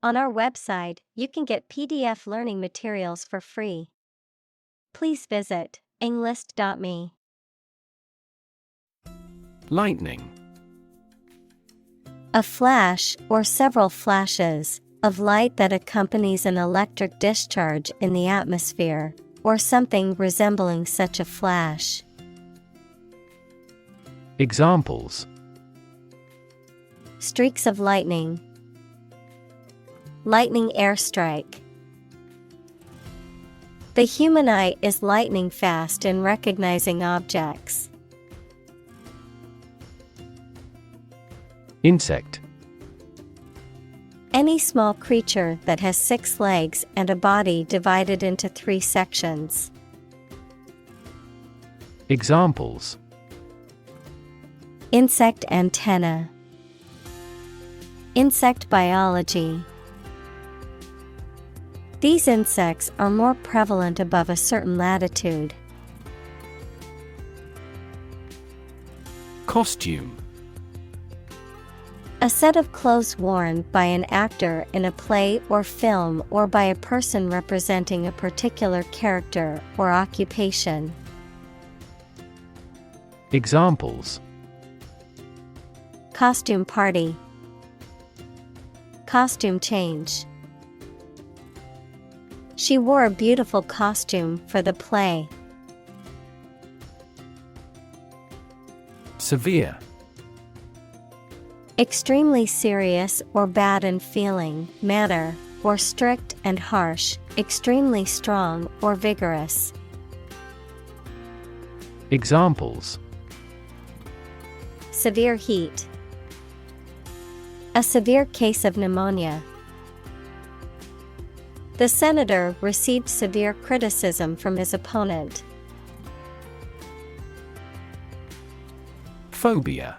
On our website, you can get PDF learning materials for free. Please visit englist.me. Lightning. A flash or several flashes of light that accompanies an electric discharge in the atmosphere, or something resembling such a flash. Examples: Streaks of lightning. Lightning airstrike. The human eye is lightning fast in recognizing objects. Insect. Any small creature that has 6 legs and a body divided into 3 sections. Examples: Insect antenna. Insect biology. These insects are more prevalent above a certain latitude. Costume. A set of clothes worn by an actor in a play or film or by a person representing a particular character or occupation. Examples: Costume party. Costume change. She wore a beautiful costume for the play. Severe. Extremely serious or bad in feeling, manner, or strict and harsh, extremely strong or vigorous. Examples: Severe heat. A severe case of pneumonia. The senator received severe criticism from his opponent. Phobia.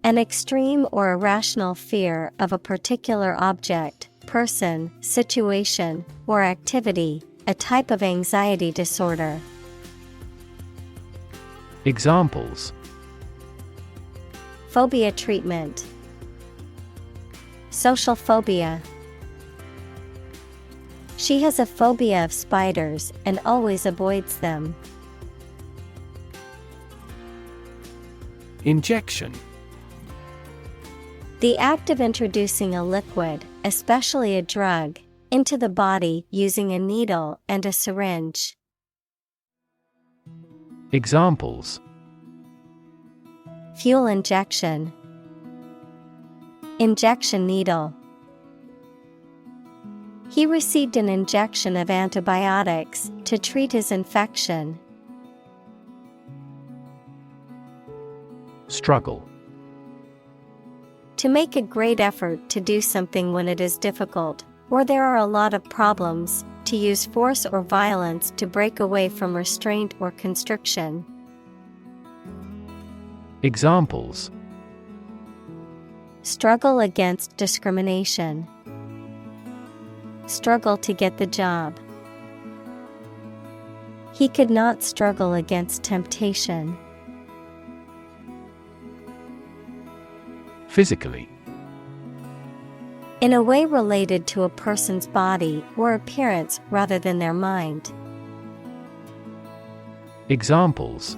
An extreme or irrational fear of a particular object, person, situation, or activity, a type of anxiety disorder. Examples: Phobia treatment. Social phobia. She has a phobia of spiders and always avoids them. Injection. The act of introducing a liquid, especially a drug, into the body using a needle and a syringe. Examples: Fuel injection. Injection needle. He received an injection of antibiotics to treat his infection. Struggle. To make a great effort to do something when it is difficult, or there are a lot of problems, to use force or violence to break away from restraint or constriction. Examples: Struggle against discrimination. Struggle to get the job. He could not struggle against temptation. Physically. In a way related to a person's body or appearance rather than their mind. Examples: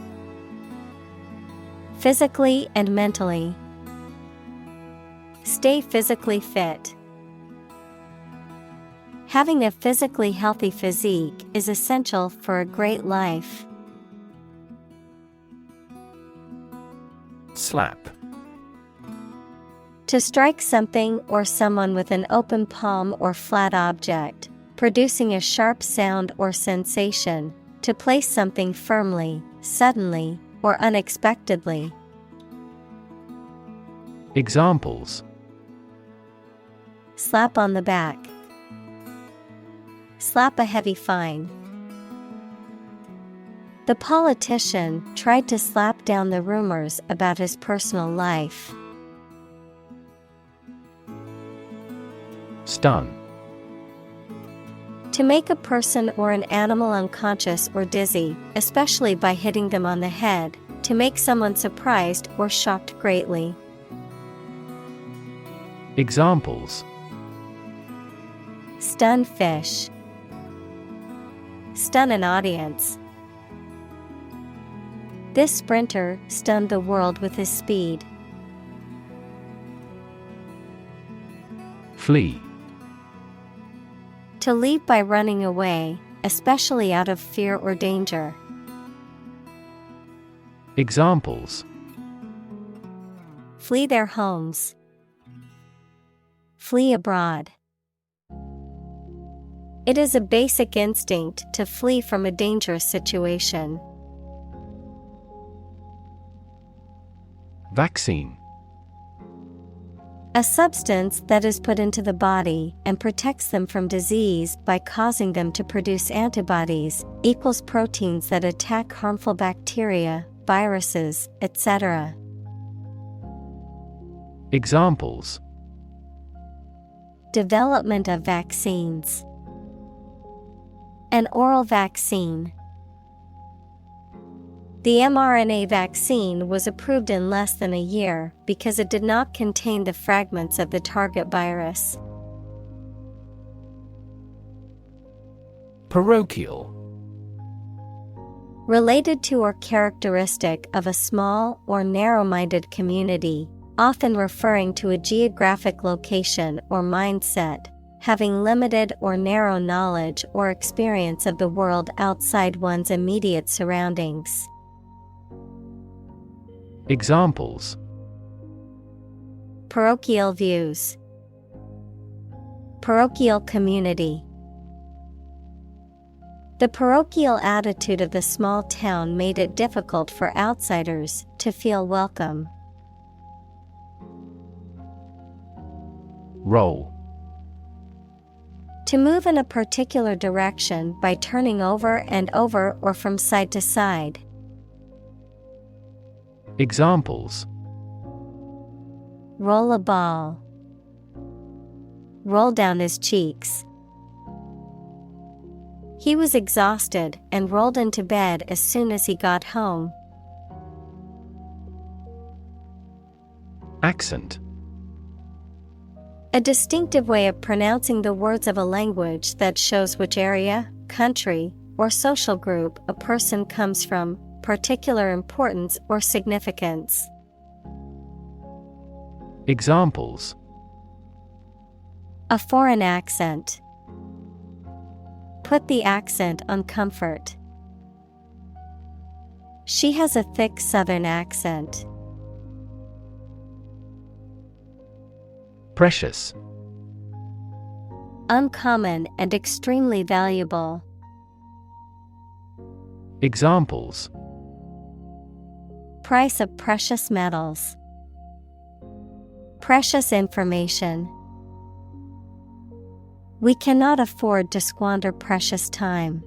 Physically and mentally. Stay physically fit. Having a physically healthy physique is essential for a great life. Slap. To strike something or someone with an open palm or flat object, producing a sharp sound or sensation, to place something firmly, suddenly, or unexpectedly. Examples: Slap on the back. Slap a heavy fine. The politician tried to slap down the rumors about his personal life. Stun. To make a person or an animal unconscious or dizzy, especially by hitting them on the head, to make someone surprised or shocked greatly. Examples: Stun fish. Stun an audience. This sprinter stunned the world with his speed. Flee. To leave by running away, especially out of fear or danger. Examples: Flee their homes. Flee abroad. It is a basic instinct to flee from a dangerous situation. Vaccine. A substance that is put into the body and protects them from disease by causing them to produce antibodies, equals proteins that attack harmful bacteria, viruses, etc. Examples: Development of vaccines. An oral vaccine. The mRNA vaccine was approved in less than a year because it did not contain the fragments of the target virus. Parochial. Related to or characteristic of a small or narrow-minded community, often referring to a geographic location or mindset, having limited or narrow knowledge or experience of the world outside one's immediate surroundings. Examples: Parochial views. Parochial community. The parochial attitude of the small town made it difficult for outsiders to feel welcome. Roll. To move in a particular direction by turning over and over or from side to side. Examples: Roll a ball. Roll down his cheeks. He was exhausted and rolled into bed as soon as he got home. Accent. A distinctive way of pronouncing the words of a language that shows which area, country, or social group a person comes from, particular importance or significance. Examples: A foreign accent. Put the accent on comfort. She has a thick southern accent. Precious. Uncommon and extremely valuable. Examples: Price of precious metals. Precious information. We cannot afford to squander precious time.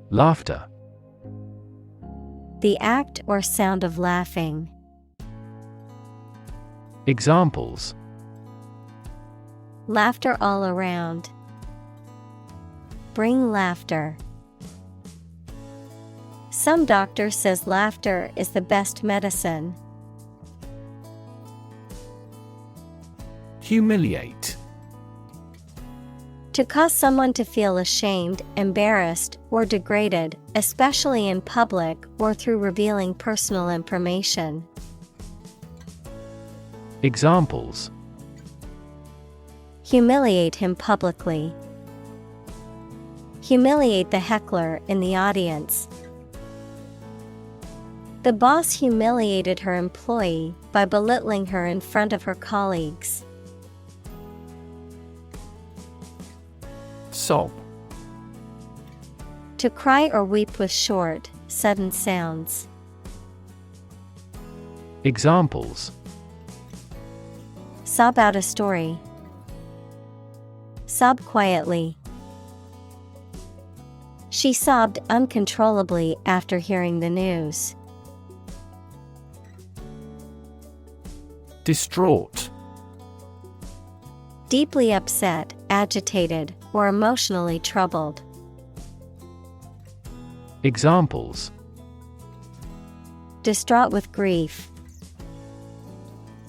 Laughter. The act or sound of laughing. Examples: Laughter all around. Bring laughter. Some doctor says laughter is the best medicine. Humiliate. To cause someone to feel ashamed, embarrassed, or degraded, especially in public or through revealing personal information. Examples: Humiliate him publicly. Humiliate the heckler in the audience. The boss humiliated her employee by belittling her in front of her colleagues. Sob. To cry or weep with short, sudden sounds. Examples: Sob out a story. Sob quietly. She sobbed uncontrollably after hearing the news. Distraught. Deeply upset, agitated, or emotionally troubled. Examples: Distraught with grief.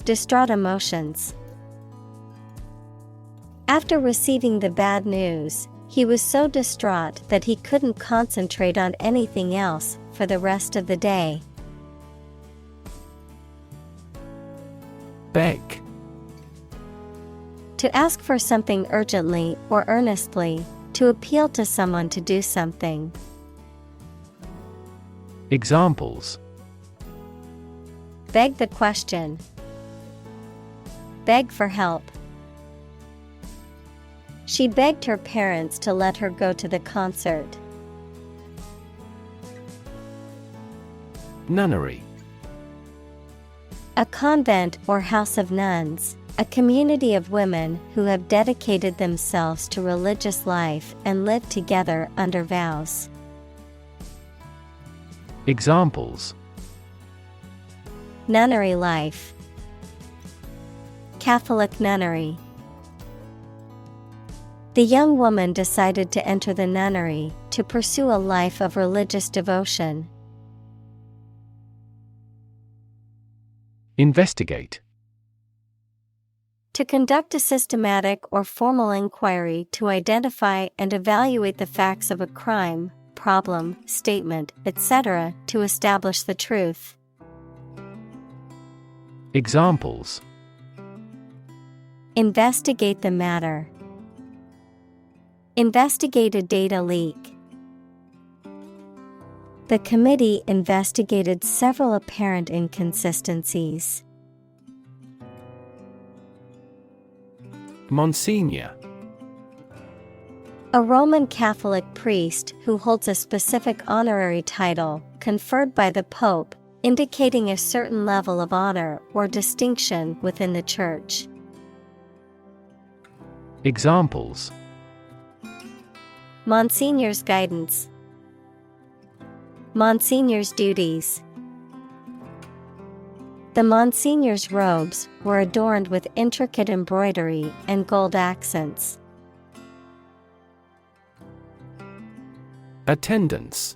distraught emotions. After receiving the bad news, he was so distraught that he couldn't concentrate on anything else for the rest of the day. Beg. To ask for something urgently or earnestly, to appeal to someone to do something. Examples: Beg the question. Beg for help. She begged her parents to let her go to the concert. Nunnery. A convent or house of nuns, a community of women who have dedicated themselves to religious life and live together under vows. Examples: Nunnery life. Catholic nunnery. The young woman decided to enter the nunnery to pursue a life of religious devotion. Investigate. To conduct a systematic or formal inquiry to identify and evaluate the facts of a crime, problem, statement, etc., to establish the truth. Examples: Investigate the matter. Investigate a data leak. The committee investigated several apparent inconsistencies. Monsignor. A Roman Catholic priest who holds a specific honorary title conferred by the Pope, indicating a certain level of honor or distinction within the Church. Examples: Monsignor's guidance. Monsignor's duties. The Monsignor's robes were adorned with intricate embroidery and gold accents. Attendance.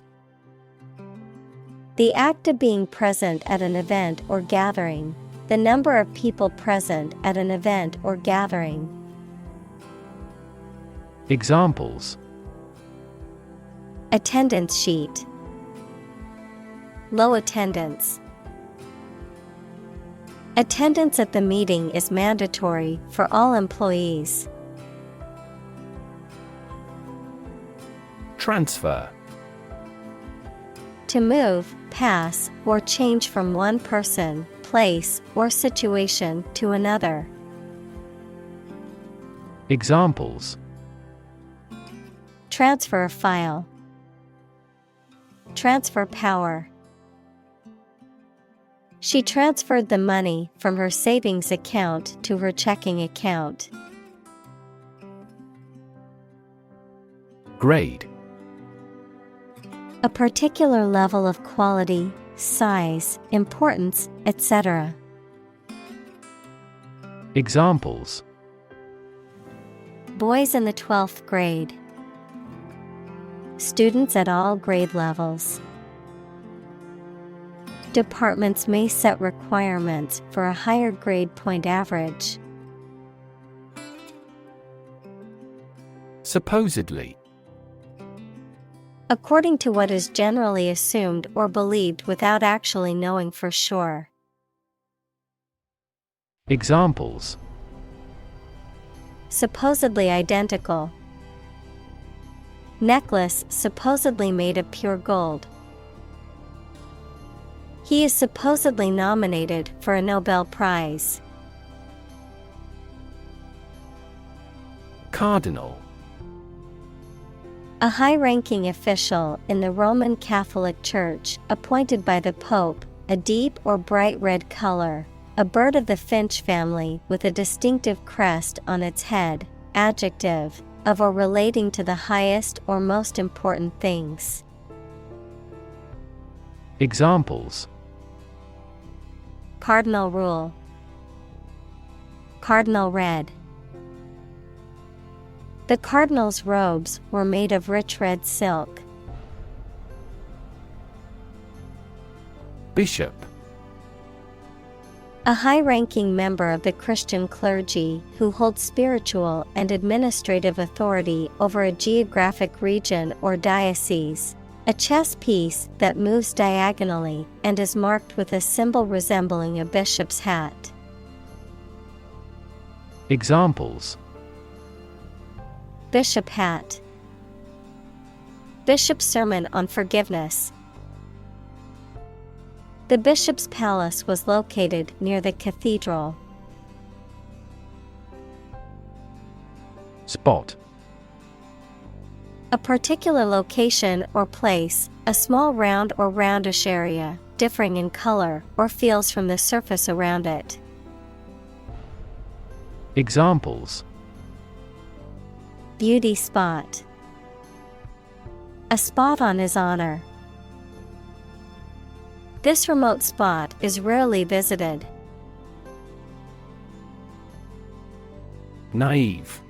The act of being present at an event or gathering, the number of people present at an event or gathering. Examples: Attendance sheet. Low attendance. Attendance at the meeting is mandatory for all employees. Transfer. To move, pass, or change from one person, place, or situation to another. Examples: Transfer a file. Transfer power. She transferred the money from her savings account to her checking account. Grade. A particular level of quality, size, importance, etc. Examples: Boys in the 12th grade. Students at all grade levels. Departments may set requirements for a higher grade point average. Supposedly. According to what is generally assumed or believed without actually knowing for sure. Examples: Supposedly identical. Necklace supposedly made of pure gold. He is supposedly nominated for a Nobel Prize. Cardinal. A high-ranking official in the Roman Catholic Church, appointed by the Pope, a deep or bright red color, a bird of the finch family with a distinctive crest on its head, adjective, of or relating to the highest or most important things. Examples: Cardinal rule. Cardinal red. The cardinal's robes were made of rich red silk. Bishop. A high-ranking member of the Christian clergy who holds spiritual and administrative authority over a geographic region or diocese. A chess piece that moves diagonally and is marked with a symbol resembling a bishop's hat. Examples: Bishop hat. Bishop's sermon on forgiveness. The bishop's palace was located near the cathedral. Spot. A particular location or place, a small round or roundish area, differing in color or feels from the surface around it. Examples: Beauty spot. A spot on his honor. This remote spot is rarely visited. Naive.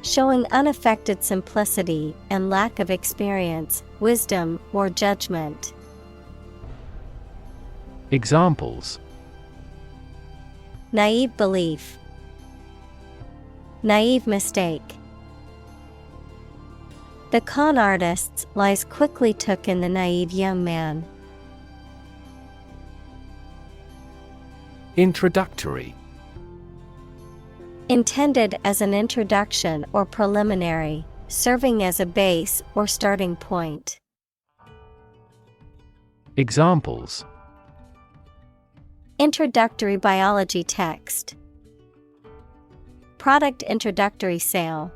Showing unaffected simplicity and lack of experience, wisdom, or judgment. Examples: Naive belief. Naive mistake. The con artist's lies quickly took in the naive young man. Introductory. Intended as an introduction or preliminary, serving as a base or starting point. Examples: Introductory biology text. Product introductory sale.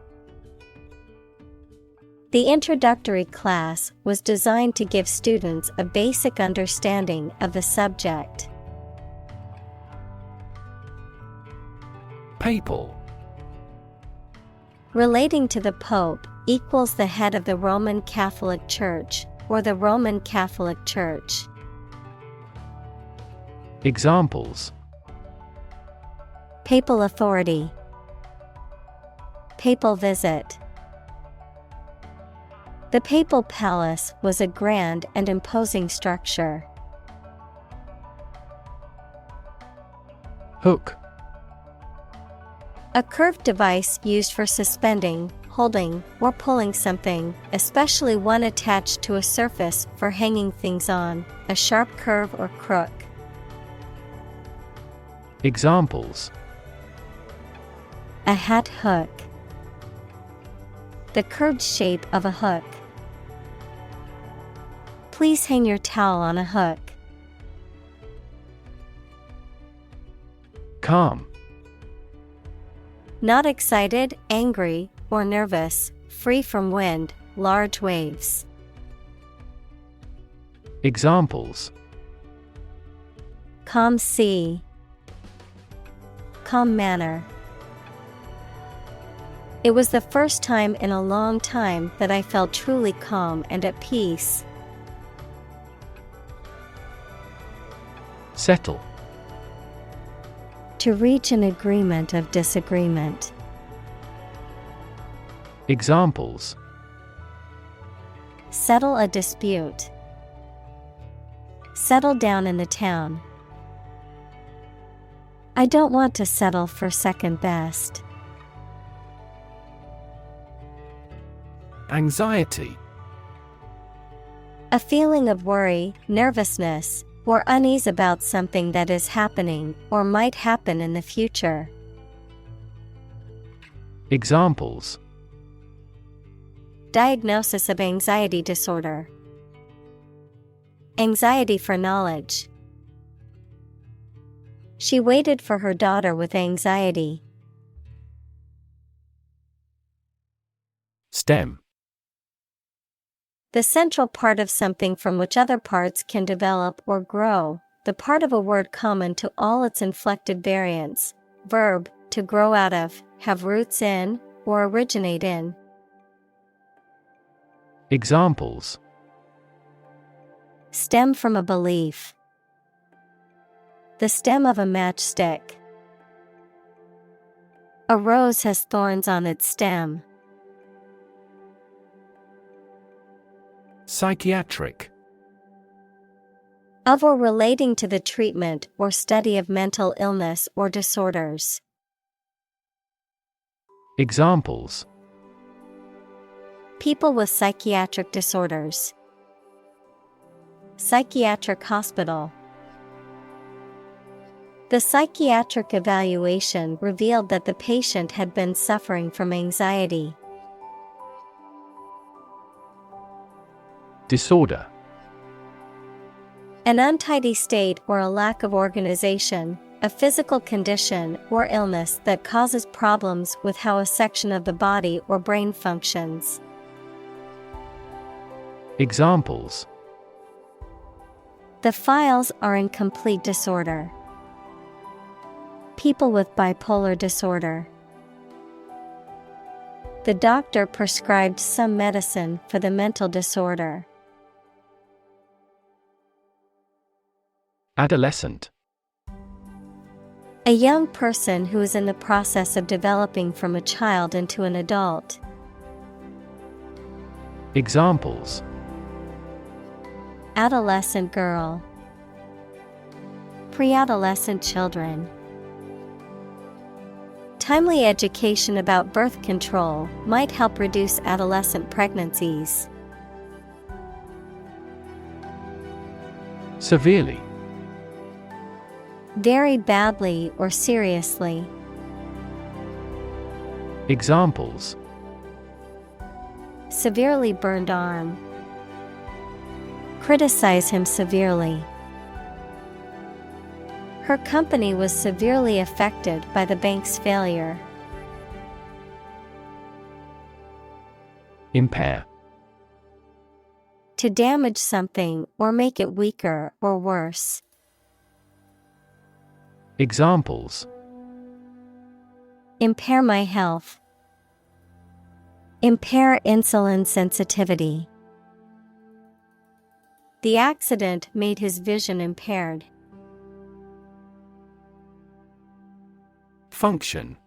The introductory class was designed to give students a basic understanding of the subject. Papal. Relating to the Pope equals the head of the Roman Catholic Church or the Roman Catholic Church. Examples: Papal authority. Papal visit. The papal palace was a grand and imposing structure. Hook. A curved device used for suspending, holding, or pulling something, especially one attached to a surface for hanging things on, a sharp curve or crook. Examples: A hat hook. The curved shape of a hook. Please hang your towel on a hook. Calm. Not excited, angry, or nervous, free from wind, large waves. Examples: Calm sea. Calm manner. It was the first time in a long time that I felt truly calm and at peace. Settle. To reach an agreement of disagreement. Examples: Settle a dispute. Settle down in the town. I don't want to settle for second best. Anxiety. A feeling of worry, nervousness, or unease about something that is happening or might happen in the future. Examples: Diagnosis of anxiety disorder. Anxiety for knowledge. She waited for her daughter with anxiety. Stem. The central part of something from which other parts can develop or grow, the part of a word common to all its inflected variants. Verb, to grow out of, have roots in, or originate in. Examples: Stem from a belief. The stem of a matchstick. A rose has thorns on its stem. Psychiatric. Of or relating to the treatment or study of mental illness or disorders. Examples: People with psychiatric disorders. Psychiatric hospital. The psychiatric evaluation revealed that the patient had been suffering from anxiety. Disorder. An untidy state or a lack of organization, a physical condition or illness that causes problems with how a section of the body or brain functions. Examples: The files are in complete disorder. People with bipolar disorder. The doctor prescribed some medicine for the mental disorder. Adolescent. A young person who is in the process of developing from a child into an adult. Examples: Adolescent girl. Pre-adolescent children. Timely education about birth control might help reduce adolescent pregnancies. Severely. Very badly or seriously. Examples: Severely burned arm. Criticize him severely. Her company was severely affected by the bank's failure. Impair. To damage something or make it weaker or worse. Examples: Impair my health. Impair insulin sensitivity. The accident made his vision impaired. Function.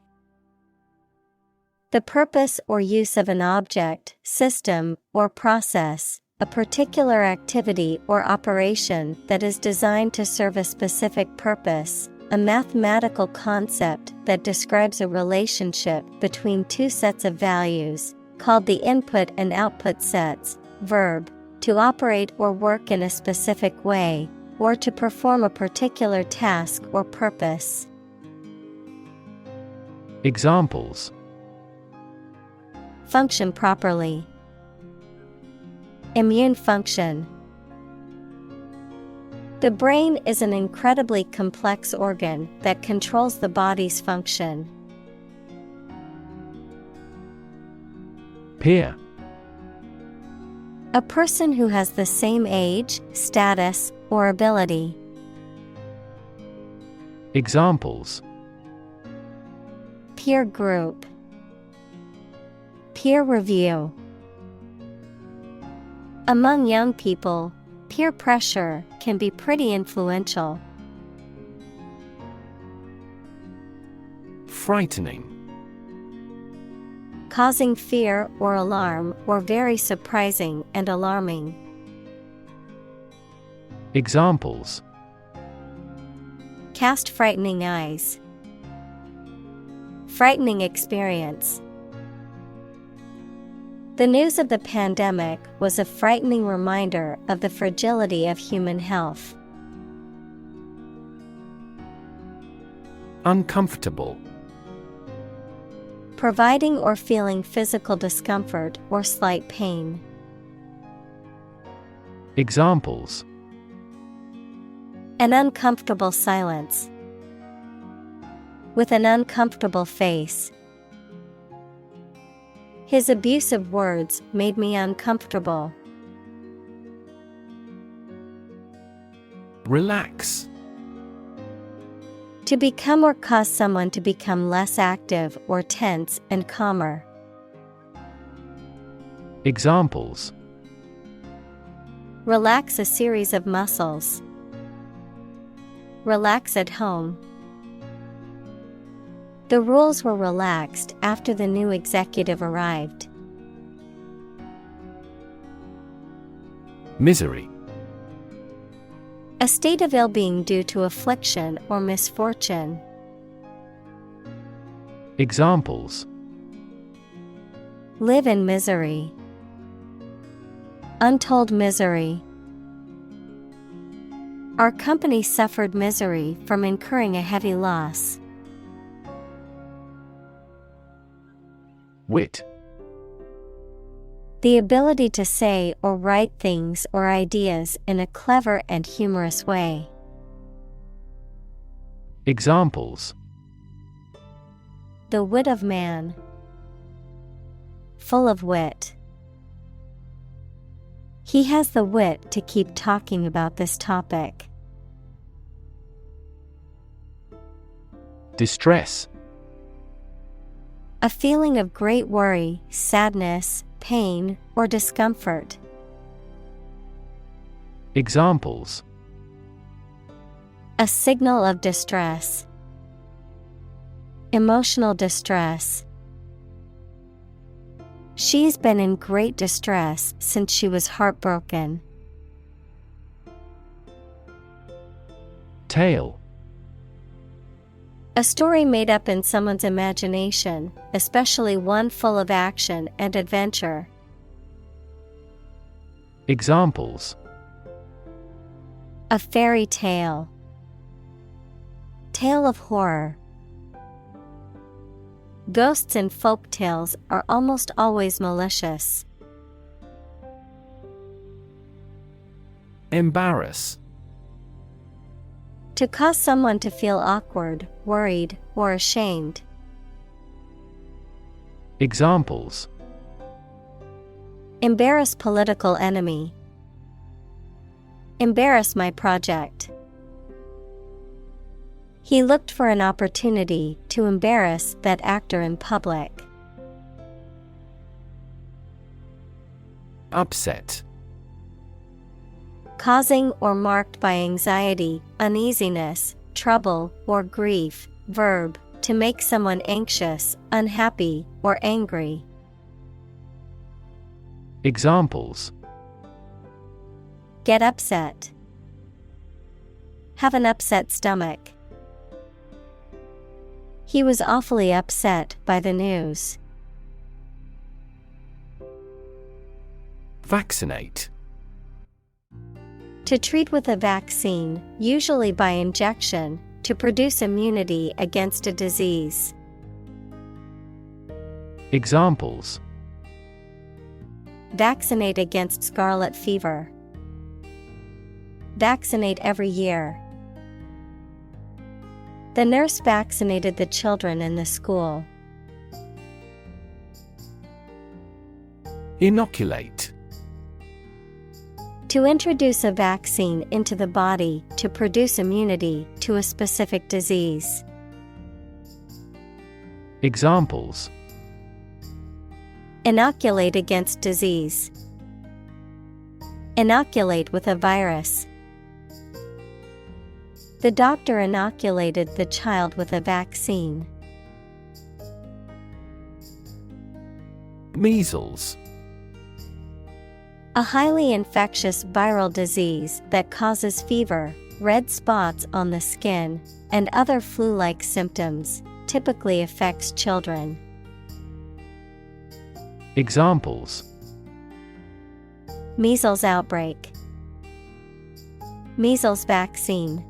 The purpose or use of an object, system, or process, a particular activity or operation that is designed to serve a specific purpose, a mathematical concept that describes a relationship between two sets of values, called the input and output sets. Verb, to operate or work in a specific way, or to perform a particular task or purpose. Examples: Function properly. Immune function. The brain is an incredibly complex organ that controls the body's function. Peer. A person who has the same age, status, or ability. Examples: Peer group. Peer review. Among young people, peer pressure can be pretty influential. Frightening. Causing fear or alarm, or very surprising and alarming. Examples: Cast frightening eyes. Frightening experience. The news of the pandemic was a frightening reminder of the fragility of human health. Uncomfortable. Providing or feeling physical discomfort or slight pain. Examples: An uncomfortable silence. With an uncomfortable face. His abusive words made me uncomfortable. Relax. To become or cause someone to become less active or tense and calmer. Examples: Relax a series of muscles. Relax at home. The rules were relaxed after the new executive arrived. Misery. A state of ill-being due to affliction or misfortune. Examples: Live in misery. Untold misery. Our company suffered misery from incurring a heavy loss. Wit. The ability to say or write things or ideas in a clever and humorous way. Examples: The wit of man. Full of wit. He has the wit to keep talking about this topic. Distress. A feeling of great worry, sadness, pain, or discomfort. Examples: A signal of distress. Emotional distress. She's been in great distress since she was heartbroken. Tale. A story made up in someone's imagination, especially one full of action and adventure. Examples: A fairy tale. Tale of horror. Ghosts in folk tales are almost always malicious. Embarrass. To cause someone to feel awkward, worried, or ashamed. Examples: Embarrass political enemy. Embarrass my project. He looked for an opportunity to embarrass that actor in public. Upset. Causing or marked by anxiety, uneasiness, trouble, or grief. Verb, to make someone anxious, unhappy, or angry. Examples: Get upset. Have an upset stomach. He was awfully upset by the news. Vaccinate. To treat with a vaccine, usually by injection, to produce immunity against a disease. Examples: Vaccinate against scarlet fever. Vaccinate every year. The nurse vaccinated the children in the school. Inoculate. To introduce a vaccine into the body to produce immunity to a specific disease. Examples: Inoculate against disease. Inoculate with a virus. The doctor inoculated the child with a vaccine. Measles. A highly infectious viral disease that causes fever, red spots on the skin, and other flu-like symptoms, typically affects children. Examples: Measles outbreak. Measles vaccine.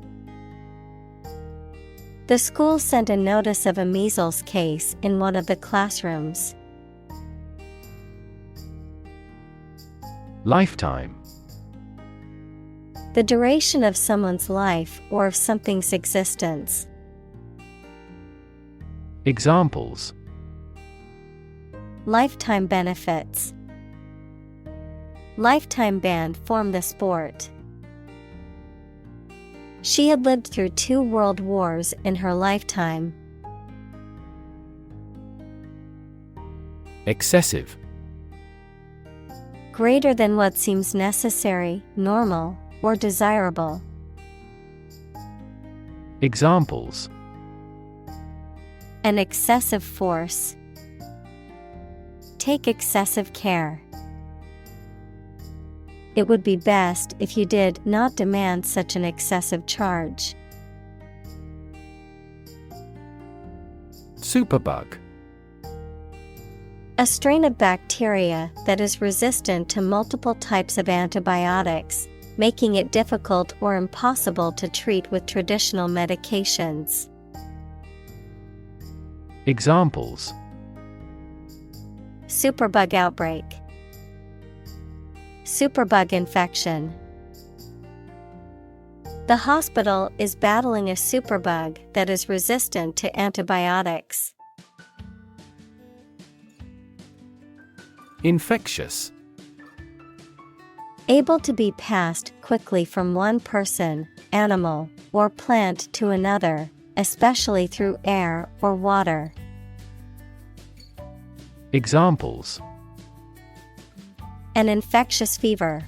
The school sent a notice of a measles case in one of the classrooms. Lifetime. The duration of someone's life or of something's existence. Examples: Lifetime benefits. Lifetime ban form the sport. She had lived through 2 world wars in her lifetime. Excessive. Greater than what seems necessary, normal, or desirable. Examples: An excessive force. Take excessive care. it would be best if you did not demand such an excessive charge. Superbug. A strain of bacteria that is resistant to multiple types of antibiotics, making it difficult or impossible to treat with traditional medications. Examples: Superbug outbreak, superbug infection. The hospital is battling a superbug that is resistant to antibiotics. Infectious. Able to be passed quickly from one person, animal, or plant to another, especially through air or water. Examples: An infectious fever.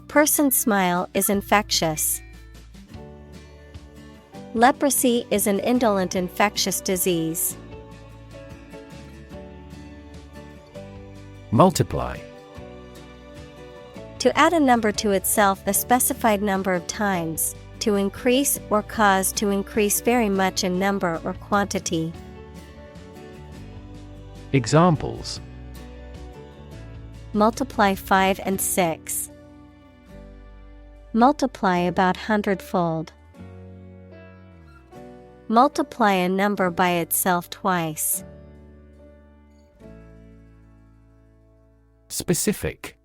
Person's smile is infectious. Leprosy is an indolent infectious disease. Multiply. To add a number to itself a specified number of times, to increase or cause to increase very much in number or quantity. Examples: Multiply 5 and 6. Multiply about 100-fold. Multiply a number by itself twice. Specific.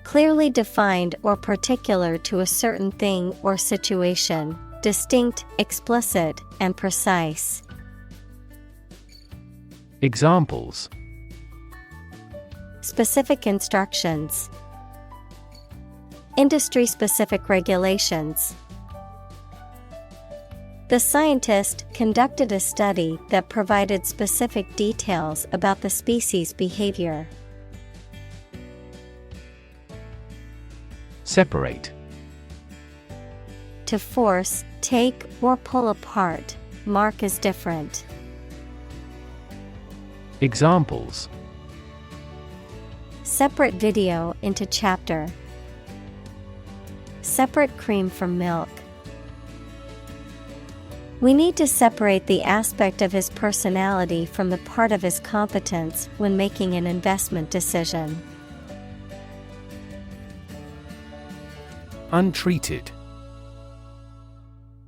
Clearly defined or particular to a certain thing or situation, distinct, explicit, and precise. Examples: Specific instructions. Industry-specific regulations. The scientist conducted a study that provided specific details about the species' behavior. Separate. To force, take, or pull apart, mark as different. Examples: Separate video into chapter. Separate cream from milk. We need to separate the aspect of his personality from the part of his competence when making an investment decision. Untreated.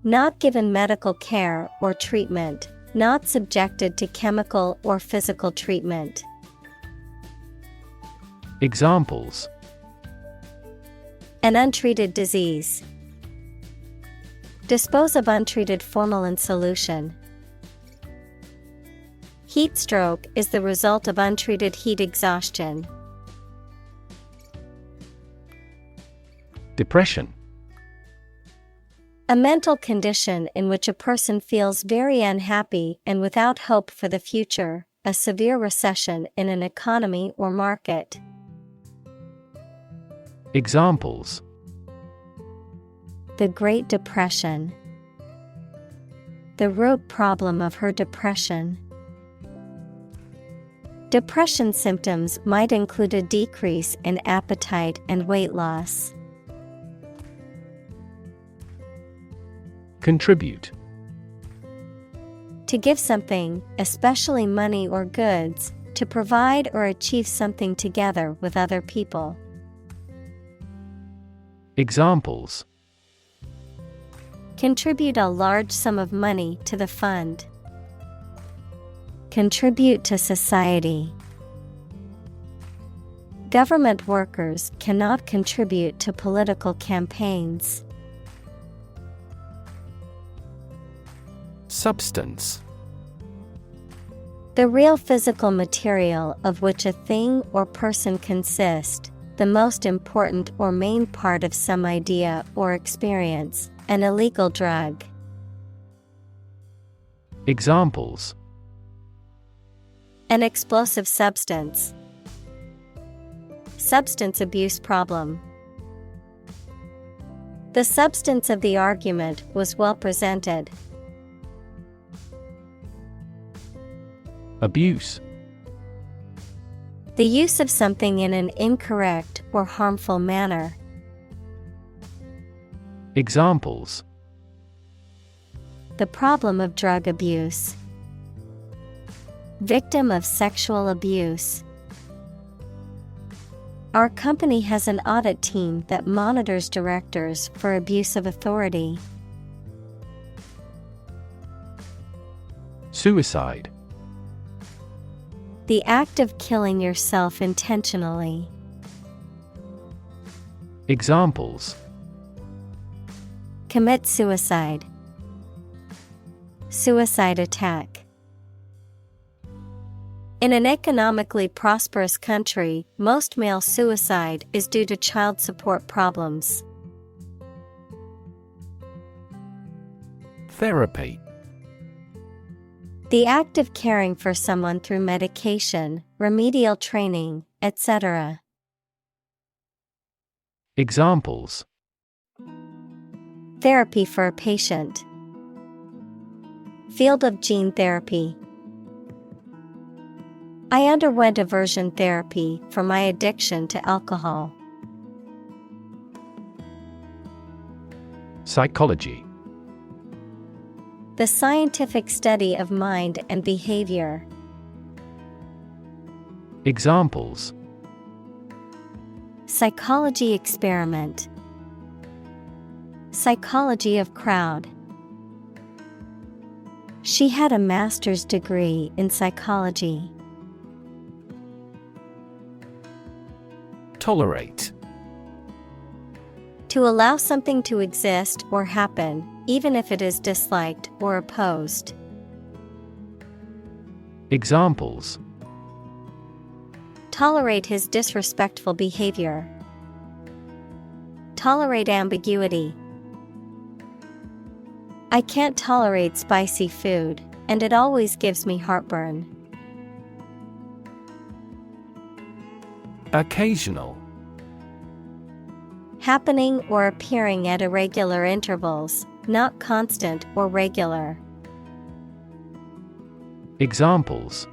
Not given medical care or treatment, not subjected to chemical or physical treatment. Examples: An untreated disease. Dispose of untreated formalin solution. Heat stroke is the result of untreated heat exhaustion. Depression. A mental condition in which a person feels very unhappy and without hope for the future, a severe recession in an economy or market. Examples: The Great Depression. The root problem of her depression. Depression symptoms might include a decrease in appetite and weight loss. Contribute. To give something, especially money or goods, to provide or achieve something together with other people. Examples: Contribute a large sum of money to the fund. Contribute to society. Government workers cannot contribute to political campaigns. Substance. The real physical material of which a thing or person consists, the most important or main part of some idea or experience, an illegal drug. Examples: An explosive substance. Substance abuse problem. The substance of the argument was well presented. Abuse. The use of something in an incorrect or harmful manner. Examples: The problem of drug abuse. Victim of sexual abuse. Our company has an audit team that monitors directors for abuse of authority. Suicide. The act of killing yourself intentionally. Examples: Commit suicide. Suicide attack. In an economically prosperous country, most male suicide is due to child support problems. Therapy. The act of caring for someone through medication, remedial training, etc. Examples: Therapy for a patient. Field of gene therapy. I underwent aversion therapy for my addiction to alcohol. Psychology. The scientific study of mind and behavior. Examples: Psychology experiment. Psychology of crowd. She had a master's degree in psychology. Tolerate. To allow something to exist or happen, even if it is disliked or opposed. Examples: Tolerate his disrespectful behavior. Tolerate ambiguity. I can't tolerate spicy food, and it always gives me heartburn. Occasional. Happening or appearing at irregular intervals, not constant or regular. Examples: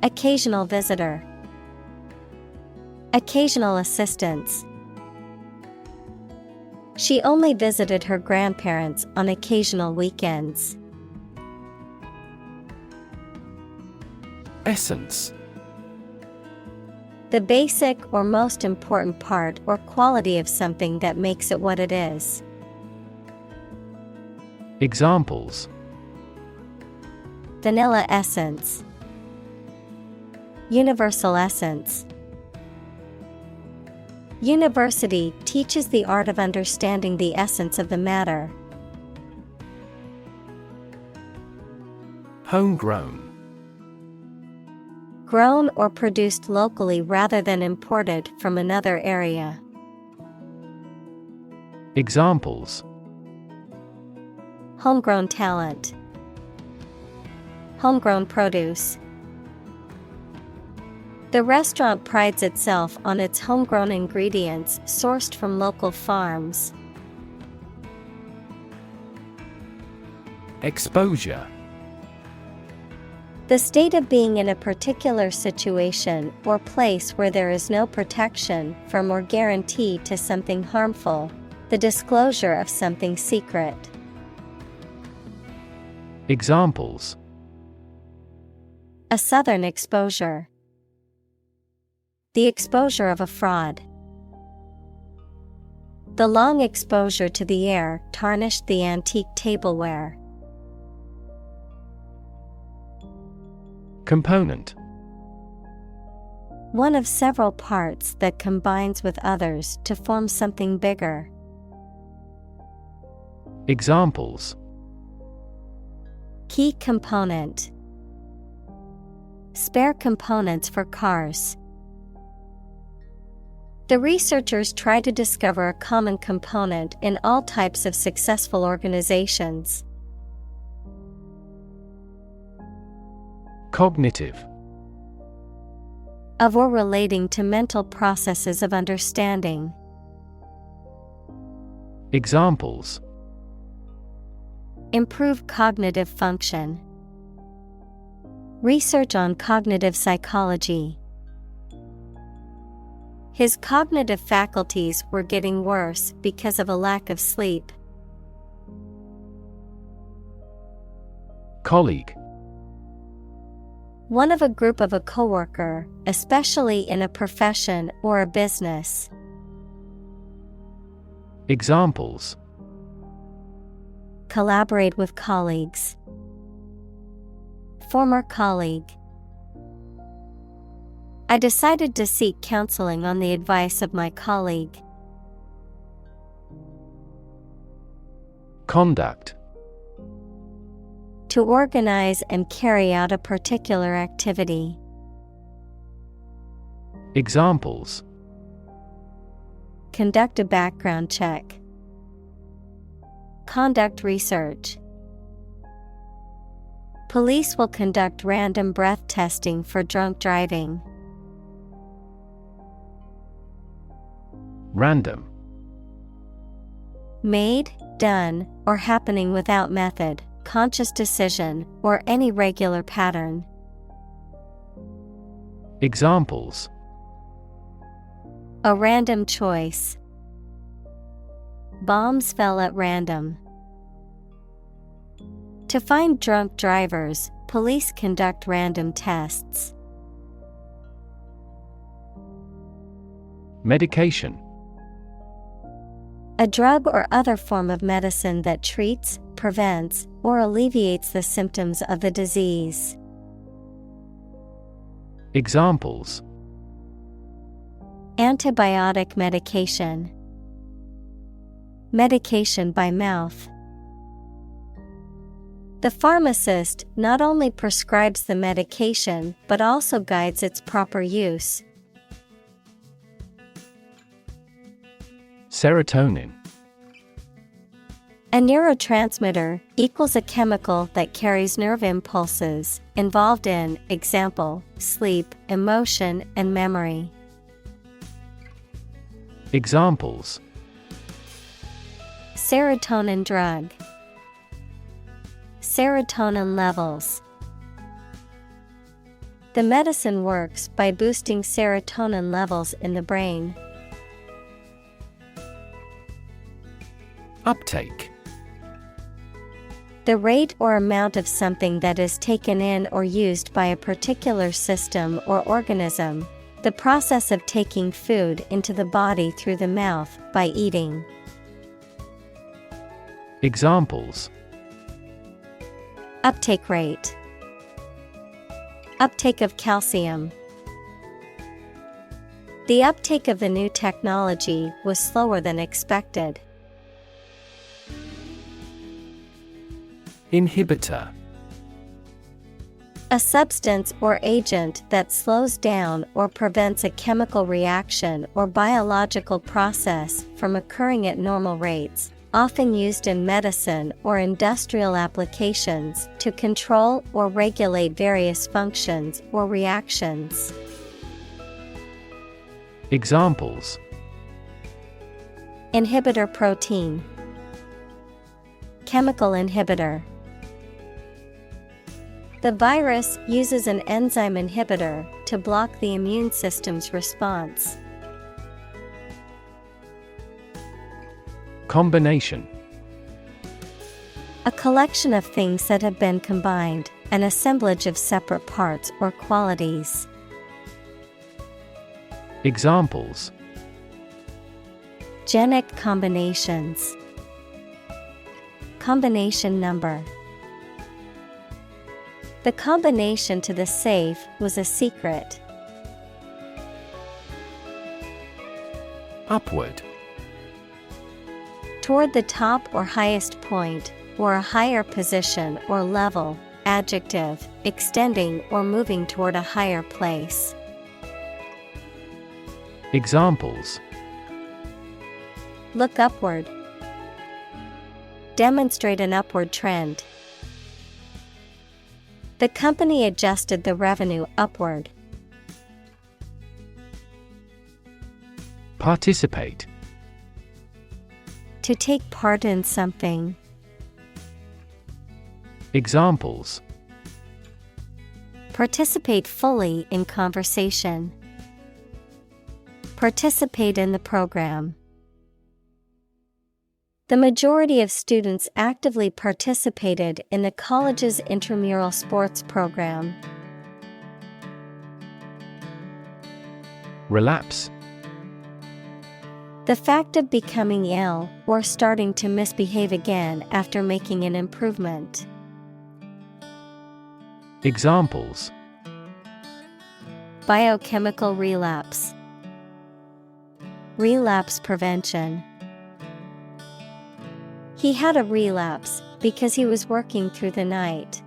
Occasional visitor. Occasional assistance. She only visited her grandparents on occasional weekends. Essence. The basic or most important part or quality of something that makes it what it is. Examples: Vanilla essence. Universal essence. University teaches the art of understanding the essence of the matter. Homegrown. Grown or produced locally rather than imported from another area. Examples: Homegrown talent. Homegrown produce. The restaurant prides itself on its homegrown ingredients sourced from local farms. Exposure. The state of being in a particular situation or place where there is no protection from or guarantee to something harmful, the disclosure of something secret. Examples: A southern exposure. The exposure of a fraud. The long exposure to the air tarnished the antique tableware. Component. One of several parts that combines with others to form something bigger. Examples: Key component. Spare components for cars. The researchers try to discover a common component in all types of successful organizations. Cognitive. Of or relating to mental processes of understanding. Examples: Improve cognitive function. Research on cognitive psychology. His cognitive faculties were getting worse because of a lack of sleep. Colleague. One of a group of a coworker, especially in a profession or a business. Examples. Collaborate with colleagues. Former colleague. I decided to seek counseling on the advice of my colleague. Conduct. To organize and carry out a particular activity. Examples. Conduct a background check. Conduct research. Police will conduct random breath testing for drunk driving. Random. Made, done, or happening without method, conscious decision, or any regular pattern. Examples. A random choice. Bombs fell at random. To find drunk drivers, police conduct random tests. Medication. A drug or other form of medicine that treats, prevents, or alleviates the symptoms of the disease. Examples. Antibiotic medication. Medication by mouth. The pharmacist not only prescribes the medication but also guides its proper use. Serotonin. A neurotransmitter equals a chemical that carries nerve impulses involved in, example, sleep, emotion, and memory. Examples. Serotonin drug. Serotonin levels. The medicine works by boosting serotonin levels in the brain. Uptake. The rate or amount of something that is taken in or used by a particular system or organism. The process of taking food into the body through the mouth by eating. Examples. Uptake rate. Uptake of calcium. The uptake of the new technology was slower than expected. Inhibitor. A substance or agent that slows down or prevents a chemical reaction or biological process from occurring at normal rates, often used in medicine or industrial applications to control or regulate various functions or reactions. Examples. Inhibitor protein. Chemical inhibitor. The virus uses an enzyme inhibitor to block the immune system's response. Combination. A collection of things that have been combined, an assemblage of separate parts or qualities. Examples. Genic combinations. Combination number. The combination to the safe was a secret. Upward. Toward the top or highest point, or a higher position or level, adjective, extending or moving toward a higher place. Examples. Look upward. Demonstrate an upward trend. The company adjusted the revenue upward. Participate. To take part in something. Examples. Participate fully in conversation. Participate in the program. The majority of students actively participated in the college's intramural sports program. Relapse. The fact of becoming ill or starting to misbehave again after making an improvement. Examples: Biochemical relapse. Relapse prevention. He had a relapse because he was working through the night.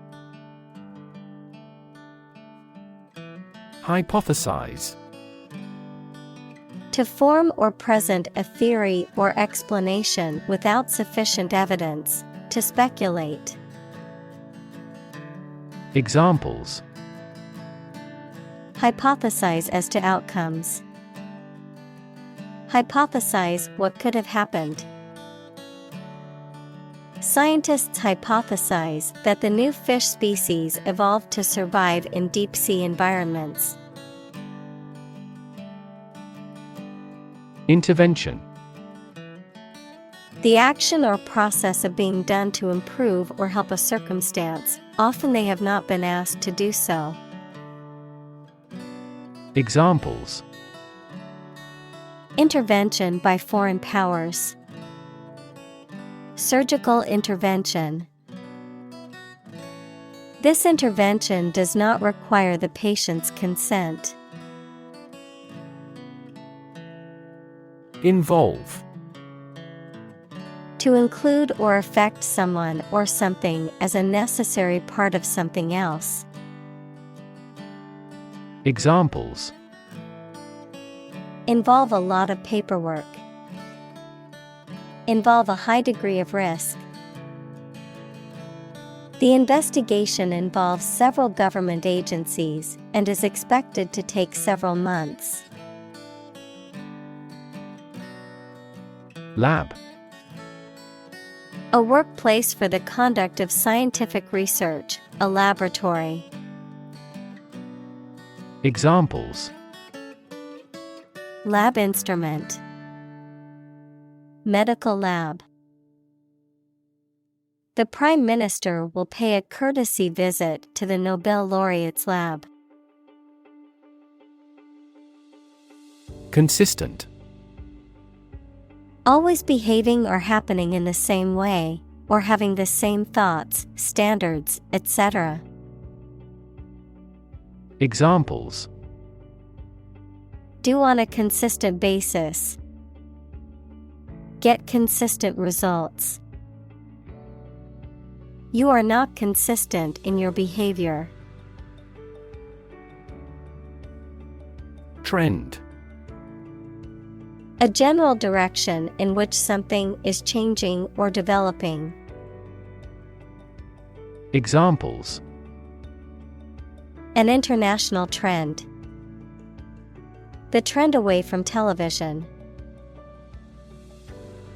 Hypothesize. To form or present a theory or explanation without sufficient evidence, to speculate. Examples: Hypothesize as to outcomes. Hypothesize what could have happened. Scientists hypothesize that the new fish species evolved to survive in deep-sea environments. Intervention. The action or process of being done to improve or help a circumstance, often they have not been asked to do so. Examples: Intervention by foreign powers. Surgical intervention. This intervention does not require the patient's consent. Involve. To include or affect someone or something as a necessary part of something else. Examples: Involve a lot of paperwork. Involve a high degree of risk. The investigation involves several government agencies and is expected to take several months. Lab. A workplace for the conduct of scientific research, a laboratory. Examples: Lab instrument. Medical lab. The Prime Minister will pay a courtesy visit to the Nobel laureate's lab. Consistent. Always behaving or happening in the same way, or having the same thoughts, standards, etc. Examples: Do on a consistent basis. Get consistent results. You are not consistent in your behavior. Trend. A general direction in which something is changing or developing. Examples: An international trend. The trend away from television.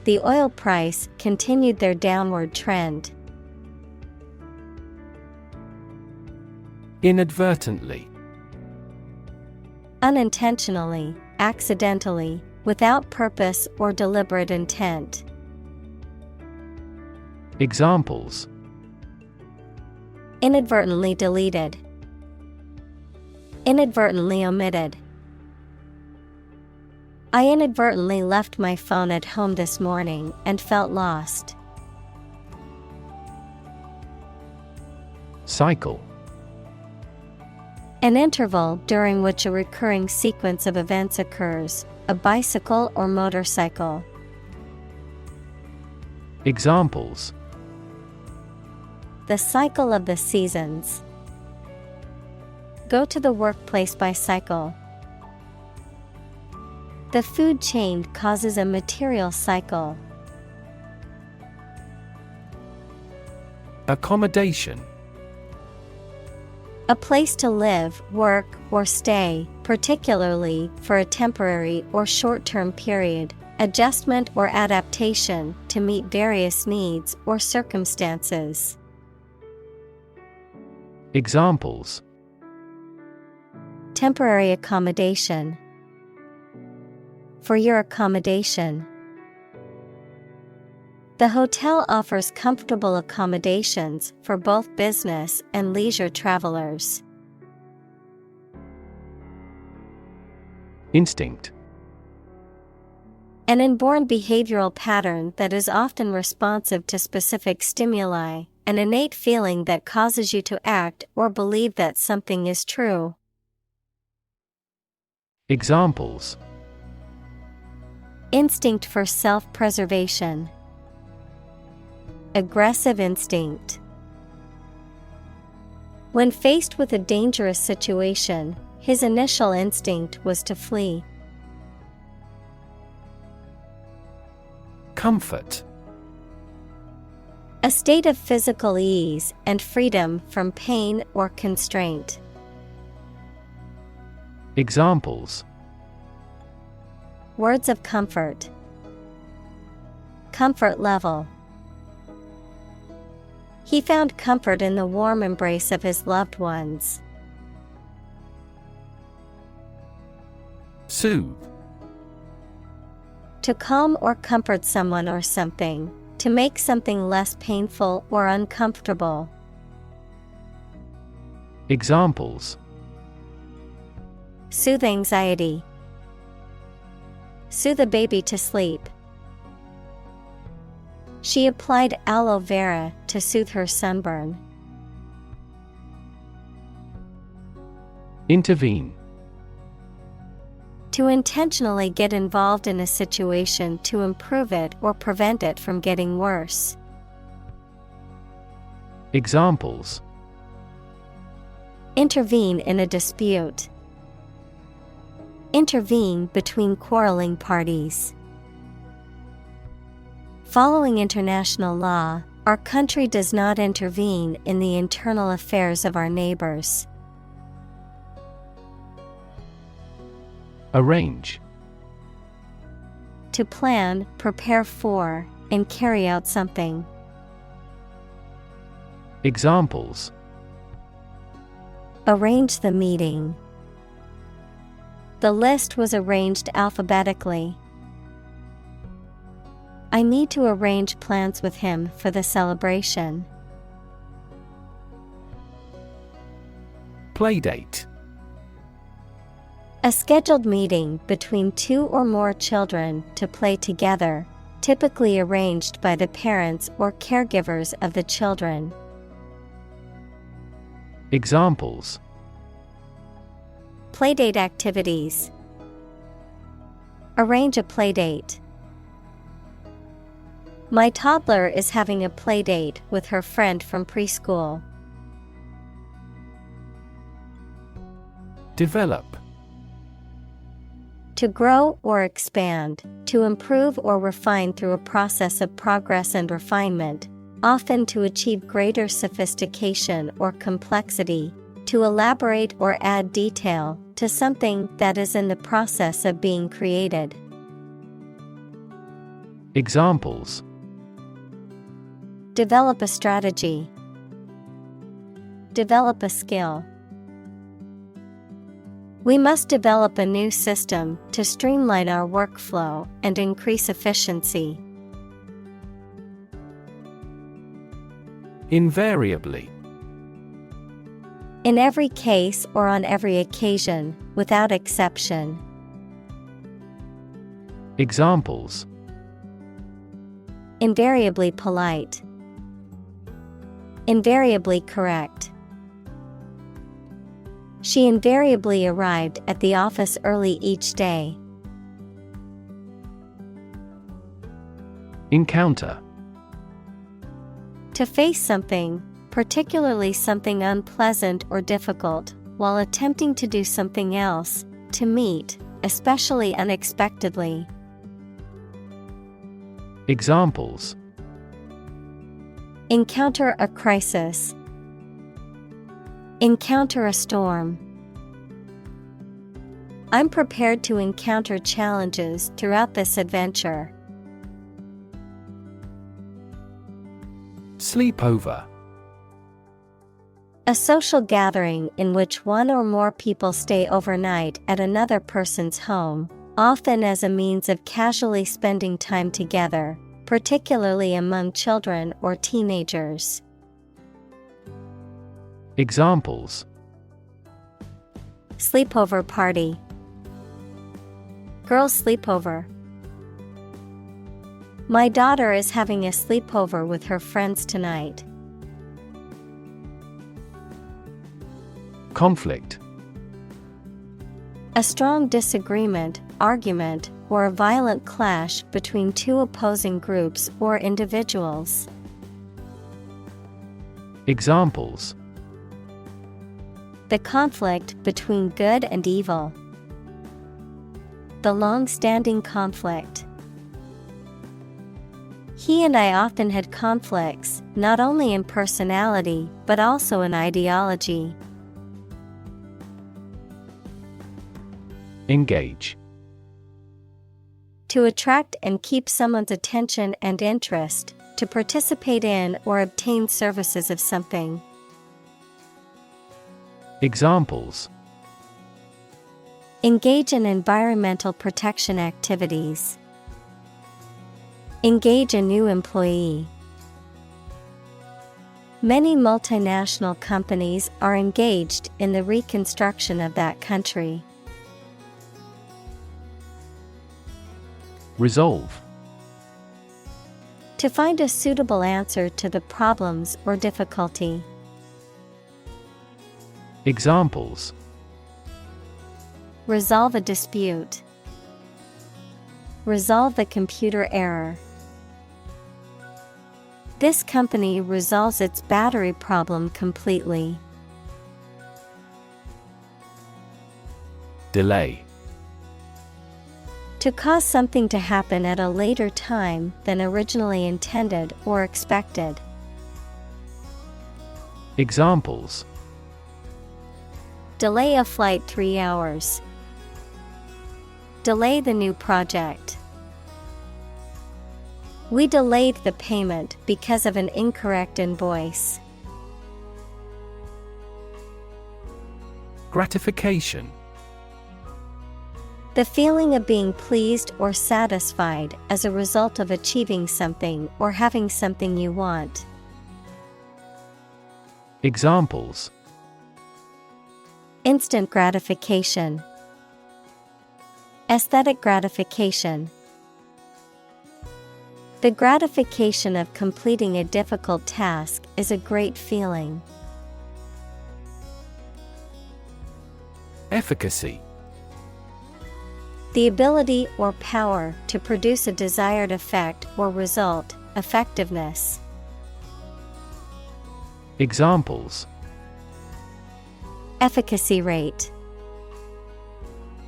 The oil price continued their downward trend. Inadvertently. Unintentionally, accidentally, without purpose or deliberate intent. Examples: Inadvertently deleted. Inadvertently omitted. I inadvertently left my phone at home this morning and felt lost. Cycle. An interval during which a recurring sequence of events occurs, a bicycle or motorcycle. Examples: The cycle of the seasons. Go to the workplace by cycle. The food chain causes a material cycle. Accommodation. A place to live, work, or stay, particularly for a temporary or short-term period, adjustment or adaptation to meet various needs or circumstances. Examples: temporary accommodation. For your accommodation. The hotel offers comfortable accommodations for both business and leisure travelers. Instinct. An inborn behavioral pattern that is often responsive to specific stimuli, an innate feeling that causes you to act or believe that something is true. Examples: Instinct for self-preservation. Aggressive instinct. When faced with a dangerous situation, his initial instinct was to flee. Comfort. A state of physical ease and freedom from pain or constraint. Examples: Words of comfort. Comfort level. He found comfort in the warm embrace of his loved ones. Soothe. To calm or comfort someone or something, to make something less painful or uncomfortable. Examples: Soothe anxiety. Soothe a baby to sleep. She applied aloe vera to soothe her sunburn. Intervene. To intentionally get involved in a situation to improve it or prevent it from getting worse. Examples: Intervene in a dispute. Intervene between quarreling parties. Following international law, our country does not intervene in the internal affairs of our neighbors. Arrange. To plan, prepare for, and carry out something. Examples: Arrange the meeting. The list was arranged alphabetically. I need to arrange plans with him for the celebration. Playdate. A scheduled meeting between two or more children to play together, typically arranged by the parents or caregivers of the children. Examples: Playdate activities. Arrange a playdate. My toddler is having a playdate with her friend from preschool. Develop. To grow or expand, to improve or refine through a process of progress and refinement, often to achieve greater sophistication or complexity, to elaborate or add detail to something that is in the process of being created. Examples: Develop a strategy. Develop a skill. We must develop a new system to streamline our workflow and increase efficiency. Invariably. In every case or on every occasion, without exception. Examples: Invariably polite. Invariably correct. She invariably arrived at the office early each day. Encounter. To face something, particularly something unpleasant or difficult, while attempting to do something else, to meet, especially unexpectedly. Examples: Encounter a crisis. Encounter a storm. I'm prepared to encounter challenges throughout this adventure. Sleepover. A social gathering in which one or more people stay overnight at another person's home, often as a means of casually spending time together, particularly among children or teenagers. Examples: Sleepover party. Girls' sleepover. My daughter is having a sleepover with her friends tonight. Conflict. A strong disagreement, argument, or a violent clash between two opposing groups or individuals. Examples: The conflict between good and evil. The long-standing conflict. He and I often had conflicts, not only in personality, but also in ideology. Engage. To attract and keep someone's attention and interest, to participate in or obtain services of something. Examples: Engage in environmental protection activities. Engage a new employee. Many multinational companies are engaged in the reconstruction of that country. Resolve. To find a suitable answer to the problems or difficulty. Examples: Resolve a dispute. Resolve the computer error. This company resolves its battery problem completely. Delay. To cause something to happen at a later time than originally intended or expected. Examples: Delay a flight 3 hours. Delay the new project. We delayed the payment because of an incorrect invoice. Gratification. The feeling of being pleased or satisfied as a result of achieving something or having something you want. Examples: Instant gratification. Aesthetic gratification. The gratification of completing a difficult task is a great feeling. Efficacy. The ability or power to produce a desired effect or result, effectiveness. Examples: Efficacy rate.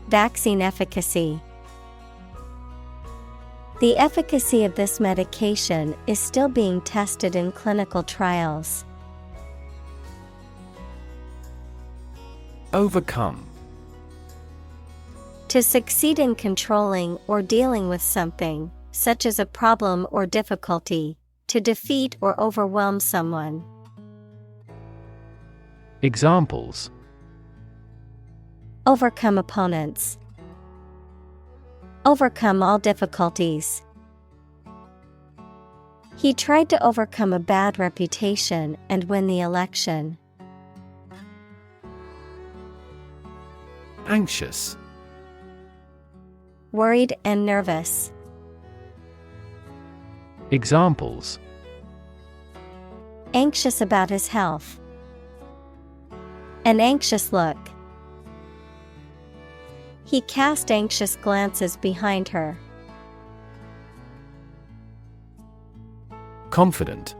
Vaccine efficacy. The efficacy of this medication is still being tested in clinical trials. Overcome. To succeed in controlling or dealing with something, such as a problem or difficulty, to defeat or overwhelm someone. Examples: Overcome opponents. Overcome all difficulties. He tried to overcome a bad reputation and win the election. Anxious. Worried and nervous. Examples: Anxious about his health. An anxious look. He cast anxious glances behind her. Confident.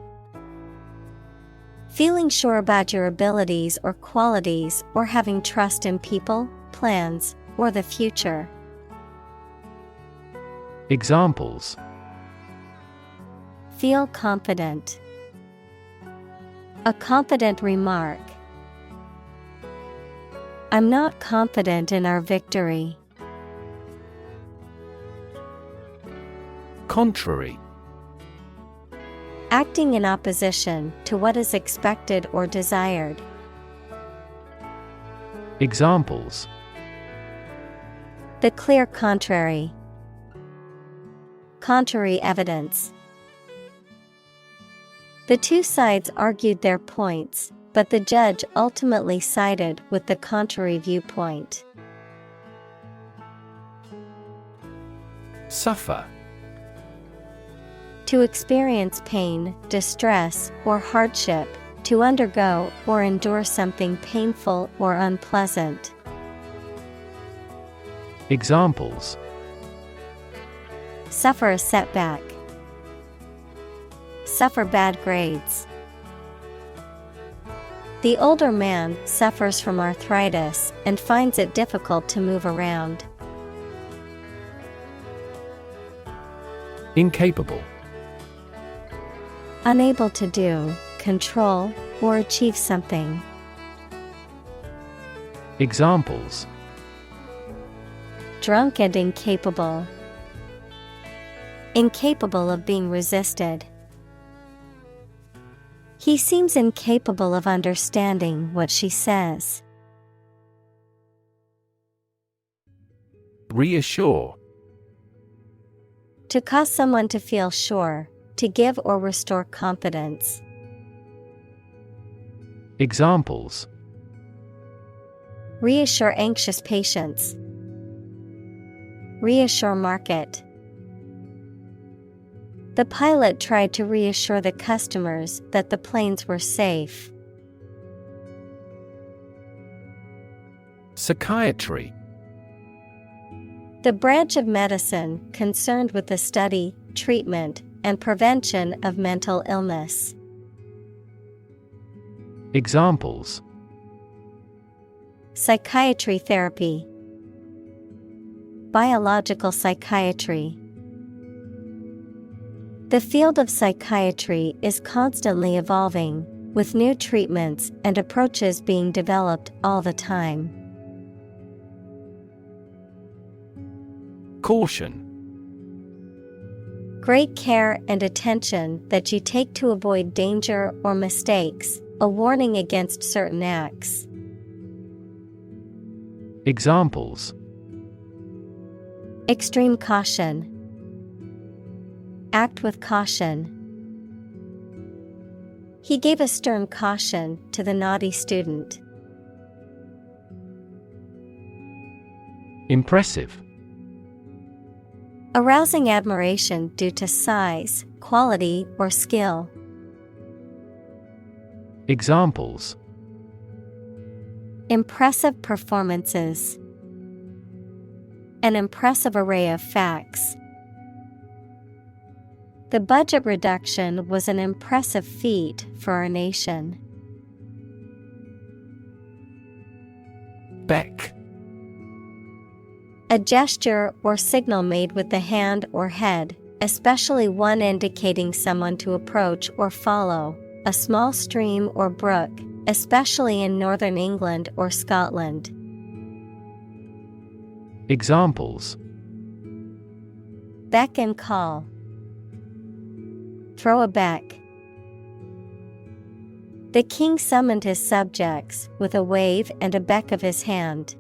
Feeling sure about your abilities or qualities, or having trust in people, plans, or the future. Examples: Feel confident. A confident remark. I'm not confident in our victory. Contrary. Acting in opposition to what is expected or desired. Examples: the clear contrary. Contrary evidence. The two sides argued their points, but the judge ultimately sided with the contrary viewpoint. Suffer. To experience pain, distress, or hardship, to undergo or endure something painful or unpleasant. Examples: suffer a setback. Suffer bad grades. The older man suffers from arthritis and finds it difficult to move around. Incapable. Unable to do, control, or achieve something. Examples: drunk and incapable. Incapable of being resisted. He seems incapable of understanding what she says. Reassure. To cause someone to feel sure, to give or restore confidence. Examples: reassure anxious patients. Reassure market. The pilot tried to reassure the customers that the planes were safe. Psychiatry. The branch of medicine concerned with the study, treatment, and prevention of mental illness. Examples: psychiatry therapy. Biological psychiatry. The field of psychiatry is constantly evolving, with new treatments and approaches being developed all the time. Caution. Great care and attention that you take to avoid danger or mistakes, a warning against certain acts. Examples: extreme caution. Act with caution. He gave a stern caution to the naughty student. Impressive. Arousing admiration due to size, quality, or skill. Examples: impressive performances. An impressive array of facts. The budget reduction was an impressive feat for our nation. Beck. A gesture or signal made with the hand or head, especially one indicating someone to approach or follow, a small stream or brook, especially in northern England or Scotland. Examples: beck and call. Throw a beck. The king summoned his subjects with a wave and a beck of his hand.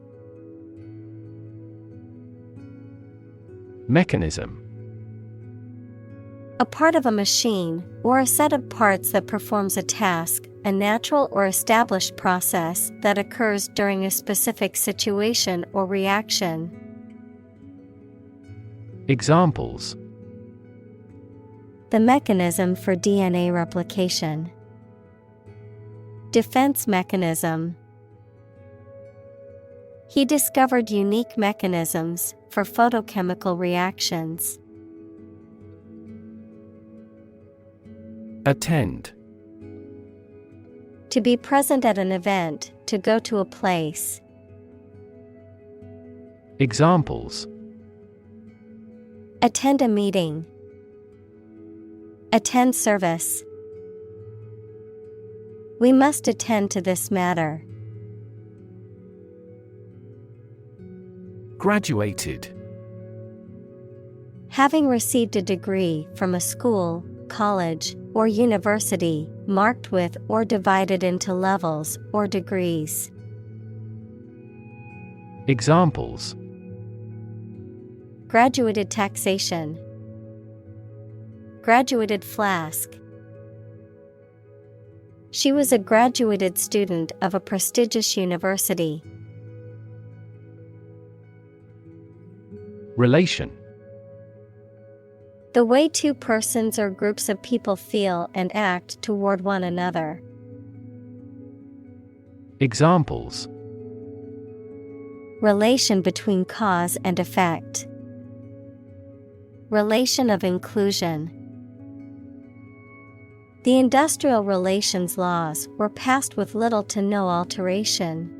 Mechanism. A part of a machine, or a set of parts that performs a task, a natural or established process that occurs during a specific situation or reaction. Examples: the mechanism for DNA replication. Defense mechanism. He discovered unique mechanisms for photochemical reactions. Attend. To be present at an event, to go to a place. Examples: attend a meeting. Attend service. We must attend to this matter. Graduated. Having received a degree from a school, college, or university, marked with or divided into levels or degrees. Examples: graduated taxation, graduated flask. She was a graduated student of a prestigious university. Relation: the way two persons or groups of people feel and act toward one another. Examples: relation between cause and effect, relation of inclusion. The industrial relations laws were passed with little to no alteration.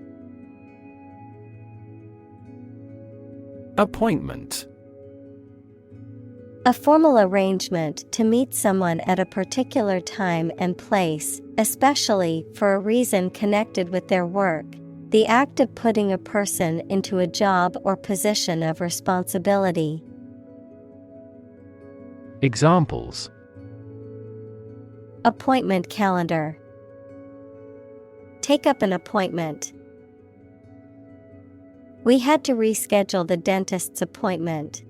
Appointment: a formal arrangement to meet someone at a particular time and place, especially for a reason connected with their work. The act of putting a person into a job or position of responsibility. Examples: appointment calendar, take up an appointment. We had to reschedule the dentist's appointment.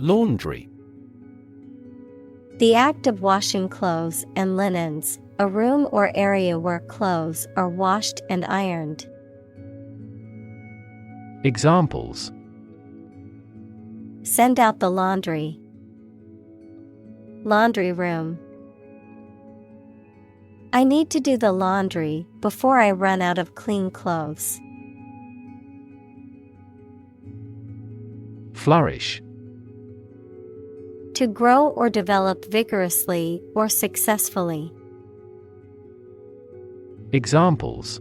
Laundry: the act of washing clothes and linens, a room or area where clothes are washed and ironed. Examples: send out the laundry, laundry room. I need to do the laundry before I run out of clean clothes. Flourish: to grow or develop vigorously or successfully. Examples: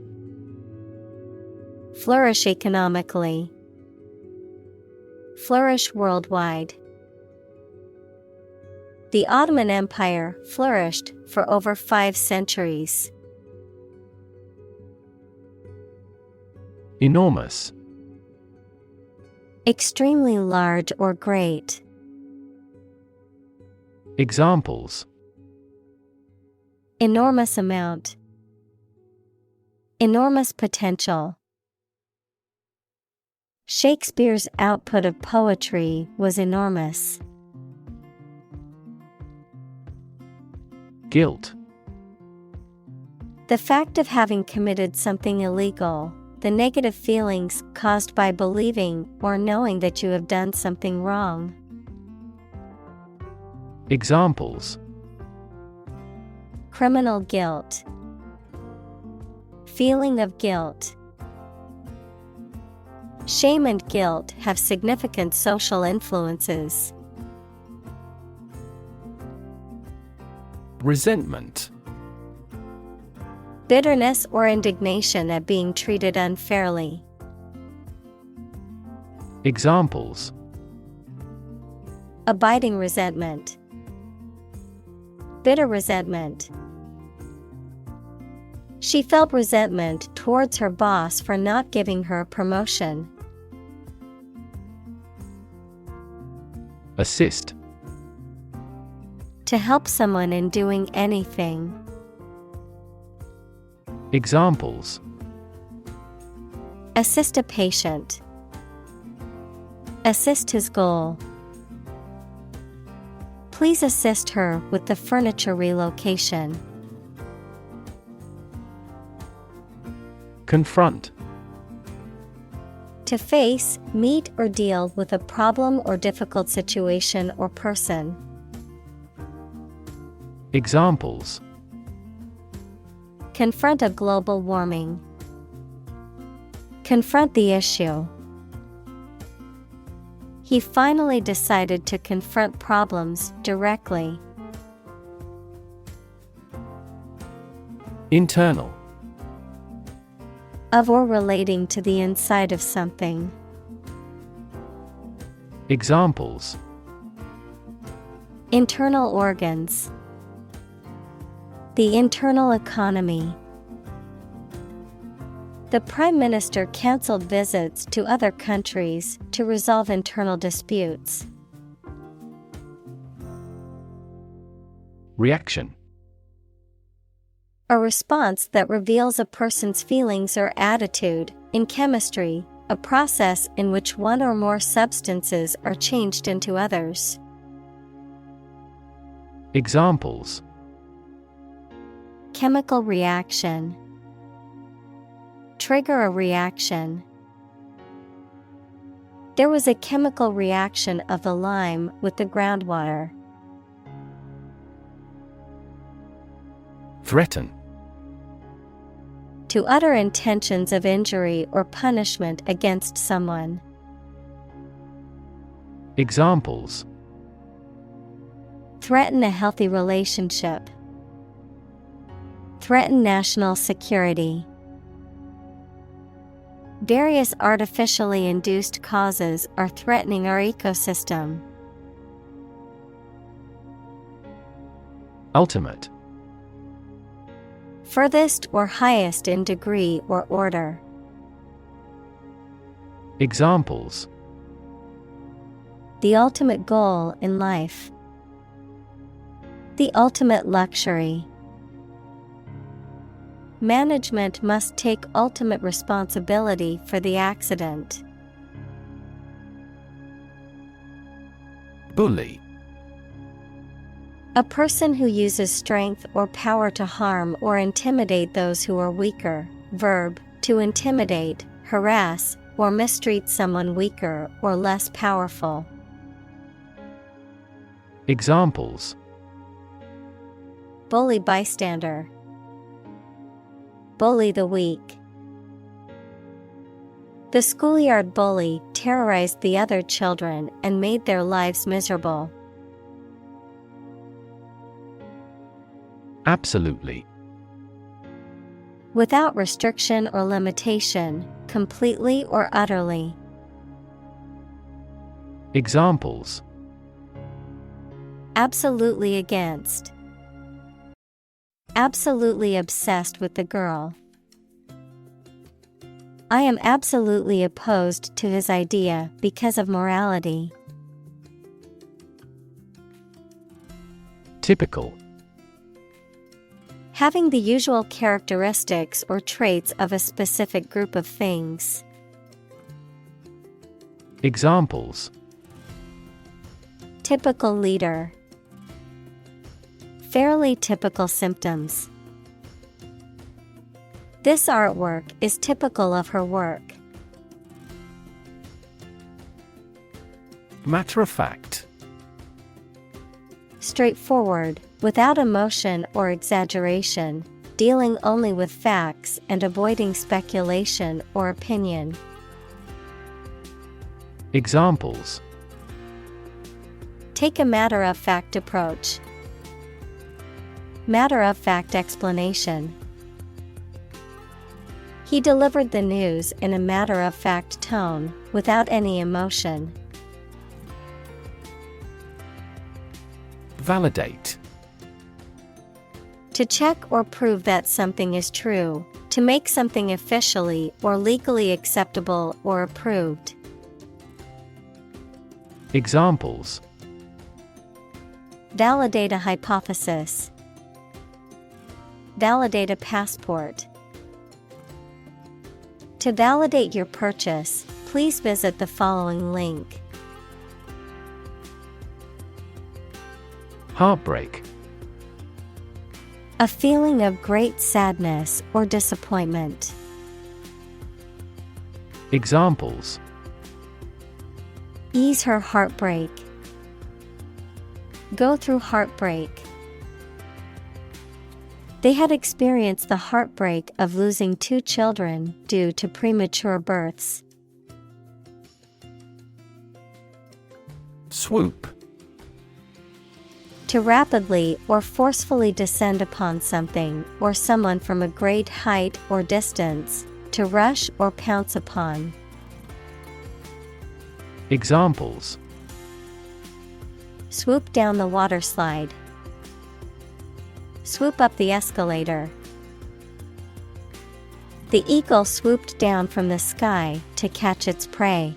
flourish economically, flourish worldwide. The Ottoman Empire flourished for over 5 centuries. Enormous: extremely large or great. Examples: enormous amount, enormous potential. Shakespeare's output of poetry was enormous. Guilt: the fact of having committed something illegal, the negative feelings caused by believing or knowing that you have done something wrong. Examples: criminal guilt, feeling of guilt. Shame and guilt have significant social influences. Resentment: bitterness or indignation at being treated unfairly. Examples: abiding resentment, bitter resentment. She felt resentment towards her boss for not giving her a promotion. Assist: to help someone in doing anything. Examples: assist a patient, assist his goal. Please assist her with the furniture relocation. Confront: to face, meet or deal with a problem or difficult situation or person. Examples: confront a global warming, confront the issue. He finally decided to confront problems directly. Internal: of or relating to the inside of something. Examples: internal organs, the internal economy. The Prime Minister cancelled visits to other countries to resolve internal disputes. Reaction: A response that reveals a person's feelings or attitude. In chemistry, a process in which one or more substances are changed into others. Examples: Chemical reaction. Trigger a reaction. There was a chemical reaction of the lime with the groundwater. Threaten. To utter intentions of injury or punishment against someone. Examples: Threaten a healthy relationship. Threaten national security. Various artificially induced causes are threatening our ecosystem. Ultimate. Furthest or highest in degree or order. Examples: The ultimate goal in life. The ultimate luxury. Management must take ultimate responsibility for the accident. Bully. A person who uses strength or power to harm or intimidate those who are weaker. Verb, to intimidate, harass, or mistreat someone weaker or less powerful. Examples: Bully bystander. Bully the weak. The schoolyard bully terrorized the other children and made their lives miserable. Absolutely. Without restriction or limitation, completely or utterly. Examples: Absolutely against. Absolutely obsessed with the girl. I am absolutely opposed to his idea because of morality. Typical. Having the usual characteristics or traits of a specific group of things. Examples: Typical leader. Fairly typical symptoms. This artwork is typical of her work. Matter of fact. Straightforward, without emotion or exaggeration, dealing only with facts and avoiding speculation or opinion. Examples: Take a matter-of-fact approach. Matter-of-fact explanation. He delivered the news in a matter-of-fact tone, without any emotion. Validate. To check or prove that something is true, to make something officially or legally acceptable or approved. Examples: Validate a hypothesis. Validate a passport. To validate your purchase, please visit the following link. Heartbreak. A feeling of great sadness or disappointment. Examples: Ease her heartbreak. Go through heartbreak. They had experienced the heartbreak of losing 2 children due to premature births. Swoop. To rapidly or forcefully descend upon something or someone from a great height or distance, to rush or pounce upon. Examples: Swoop down the water slide. Swoop up the escalator. The eagle swooped down from the sky to catch its prey.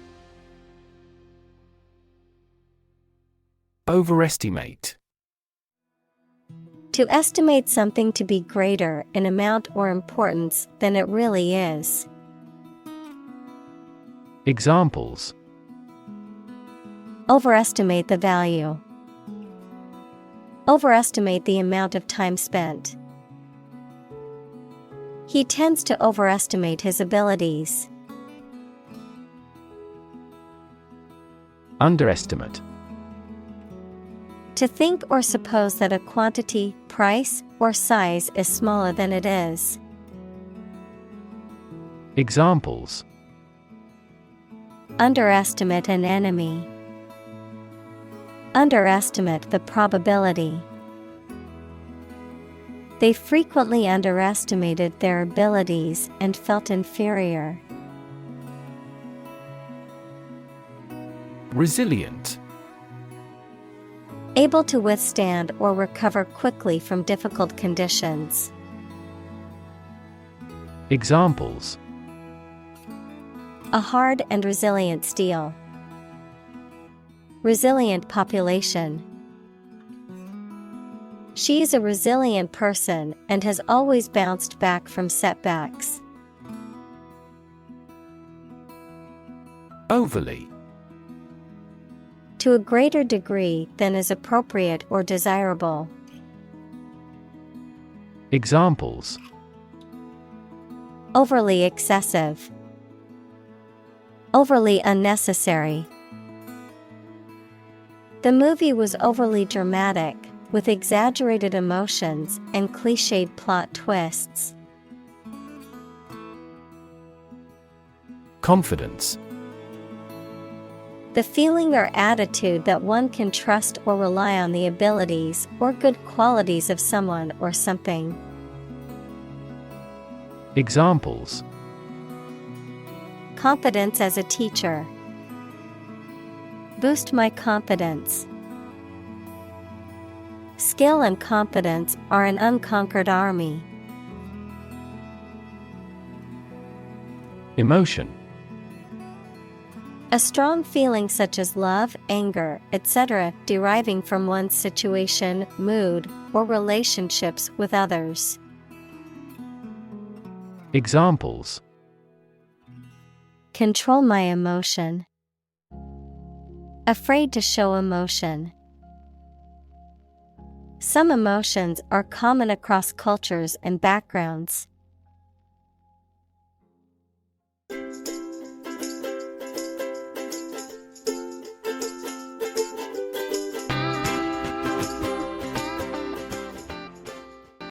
Overestimate. To estimate something to be greater in amount or importance than it really is. Examples: Overestimate the value. Overestimate the amount of time spent. He tends to overestimate his abilities. Underestimate. To think or suppose that a quantity, price, or size is smaller than it is. Examples: Underestimate an enemy. Underestimate the probability. They frequently underestimated their abilities and felt inferior. Resilient. Able to withstand or recover quickly from difficult conditions. Examples: A hard and resilient steel. Resilient population. She is a resilient person and has always bounced back from setbacks. Overly. To a greater degree than is appropriate or desirable. Examples: Overly excessive. Overly unnecessary. The movie was overly dramatic, with exaggerated emotions and cliched plot twists. Confidence. The feeling or attitude that one can trust or rely on the abilities or good qualities of someone or something. Examples: Confidence as a teacher. Boost my confidence. Skill and confidence are an unconquered army. Emotion. A strong feeling such as love, anger, etc., deriving from one's situation, mood, or relationships with others. Examples: Control my emotion. Afraid to show emotion. Some emotions are common across cultures and backgrounds.